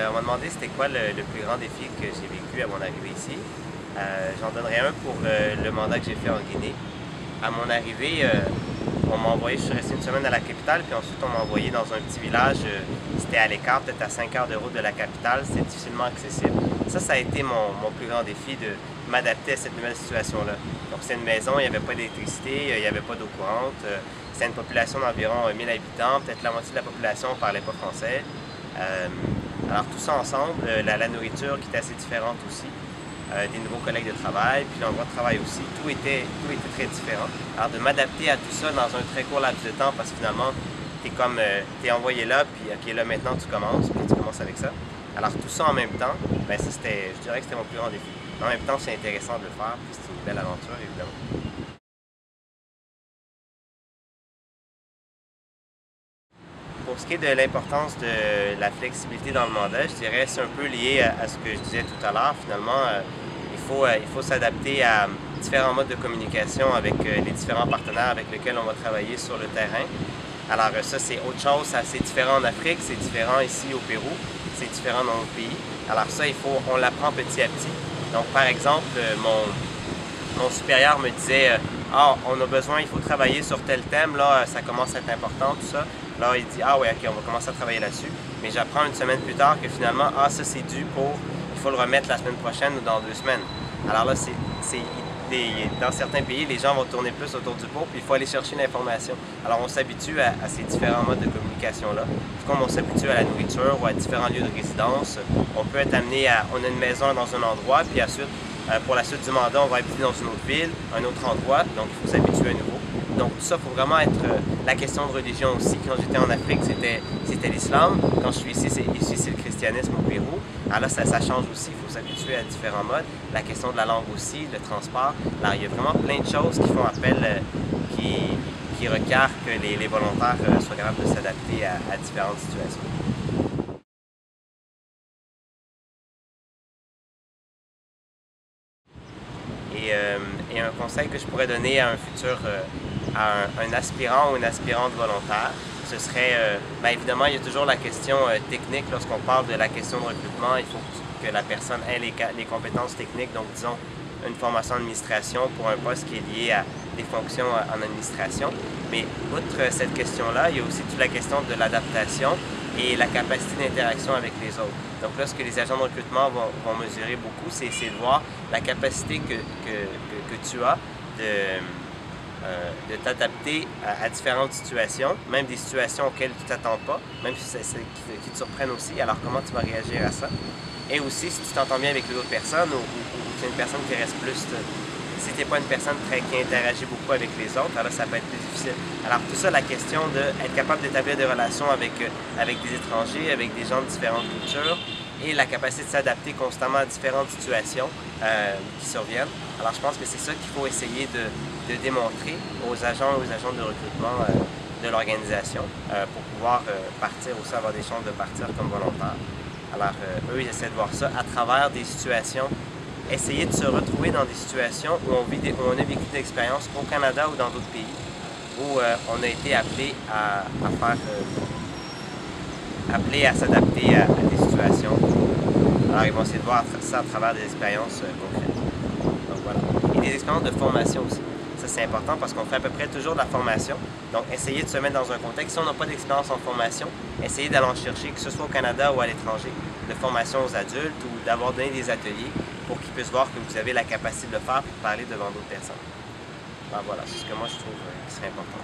On m'a demandé c'était quoi le plus grand défi que j'ai vécu à mon arrivée ici. J'en donnerai un pour le mandat que j'ai fait en Guinée. À mon arrivée, on m'a envoyé, je suis resté une semaine à la capitale, puis ensuite on m'a envoyé dans un petit village. C'était à l'écart, peut-être à 5 heures de route de la capitale. C'était difficilement accessible. Ça a été mon plus grand défi de m'adapter à cette nouvelle situation-là. Donc c'est une maison, il n'y avait pas d'électricité, il n'y avait pas d'eau courante. C'était une population d'environ 1000 habitants, peut-être la moitié de la population ne parlait pas français. Alors tout ça ensemble, la nourriture qui était assez différente aussi, des nouveaux collègues de travail, puis l'endroit de travail aussi, tout était très différent. Alors de m'adapter à tout ça dans un très court laps de temps, parce que finalement, t'es envoyé là, puis ok, là maintenant tu commences avec ça. Alors tout ça en même temps, ben ça je dirais que c'était mon plus grand défi. En même temps, c'est intéressant de le faire, puis c'est une belle aventure évidemment. Pour ce qui est de l'importance de la flexibilité dans le mandat, je dirais que c'est un peu lié à ce que je disais tout à l'heure. Finalement, il faut s'adapter à différents modes de communication avec les différents partenaires avec lesquels on va travailler sur le terrain. Alors ça, c'est autre chose, c'est assez différent en Afrique, c'est différent ici au Pérou, c'est différent dans notre pays. Alors ça, on l'apprend petit à petit. Donc par exemple, mon supérieur me disait on a besoin, il faut travailler sur tel thème, là, ça commence à être important, tout ça. Là, il dit ah ouais, ok, on va commencer à travailler là-dessus. Mais j'apprends une semaine plus tard que finalement, ça c'est dû il faut le remettre la semaine prochaine ou dans 2 semaines. Alors là, dans certains pays, les gens vont tourner plus autour du pot, puis il faut aller chercher l'information. Alors on s'habitue à ces différents modes de communication-là. Tout comme on s'habitue à la nourriture ou à différents lieux de résidence, on peut être amené on a une maison dans un endroit, puis ensuite, pour la suite du mandat, on va habiter dans une autre ville, un autre endroit, donc il faut s'habituer à nouveau. Donc tout ça, il faut vraiment être la question de religion aussi. Quand j'étais en Afrique, c'était l'islam. Quand je suis ici, c'est le christianisme au Pérou. Alors là, ça change aussi, il faut s'habituer à différents modes. La question de la langue aussi, le transport. Alors il y a vraiment plein de choses qui font appel, qui requièrent que les volontaires soient capables de s'adapter à différentes situations. Et un conseil que je pourrais donner à un futur, à un aspirant ou une aspirante volontaire, ce serait, bien évidemment, il y a toujours la question technique. Lorsqu'on parle de la question de recrutement, il faut que la personne ait les compétences techniques, donc disons une formation en administration pour un poste qui est lié à des fonctions en administration. Mais outre cette question-là, il y a aussi toute la question de l'adaptation et la capacité d'interaction avec les autres. Donc là, ce que les agents de recrutement vont mesurer beaucoup, c'est de voir la capacité que tu as de t'adapter à différentes situations, même des situations auxquelles tu ne t'attends pas, même si qui te surprennent aussi. Alors comment tu vas réagir à ça? Et aussi, si tu t'entends bien avec les autres personnes ou tu es une personne qui reste plus... Si tu n'es pas une personne qui interagit beaucoup avec les autres, alors ça peut être plus difficile. Alors tout ça, la question d'être capable d'établir des relations avec des étrangers, avec des gens de différentes cultures, et la capacité de s'adapter constamment à différentes situations qui surviennent. Alors je pense que c'est ça qu'il faut essayer de démontrer aux agents et aux agents de recrutement de l'organisation pour pouvoir partir aussi, avoir des chances de partir comme volontaires. Alors eux, ils essaient de voir ça à travers des situations, essayer de se retrouver dans des situations où on a vécu des expériences au Canada ou dans d'autres pays, où on a été appelé appelé à s'adapter à des situations. Alors ils vont essayer de voir ça à travers des expériences concrètes. Donc voilà. Et des expériences de formation aussi. Ça c'est important parce qu'on fait à peu près toujours de la formation. Donc essayer de se mettre dans un contexte. Si on n'a pas d'expérience en formation, essayer d'aller en chercher, que ce soit au Canada ou à l'étranger, de formation aux adultes ou d'avoir donné des ateliers pour qu'ils puissent voir que vous avez la capacité de le faire et de parler devant d'autres personnes. Alors voilà, c'est ce que moi je trouve qui serait important.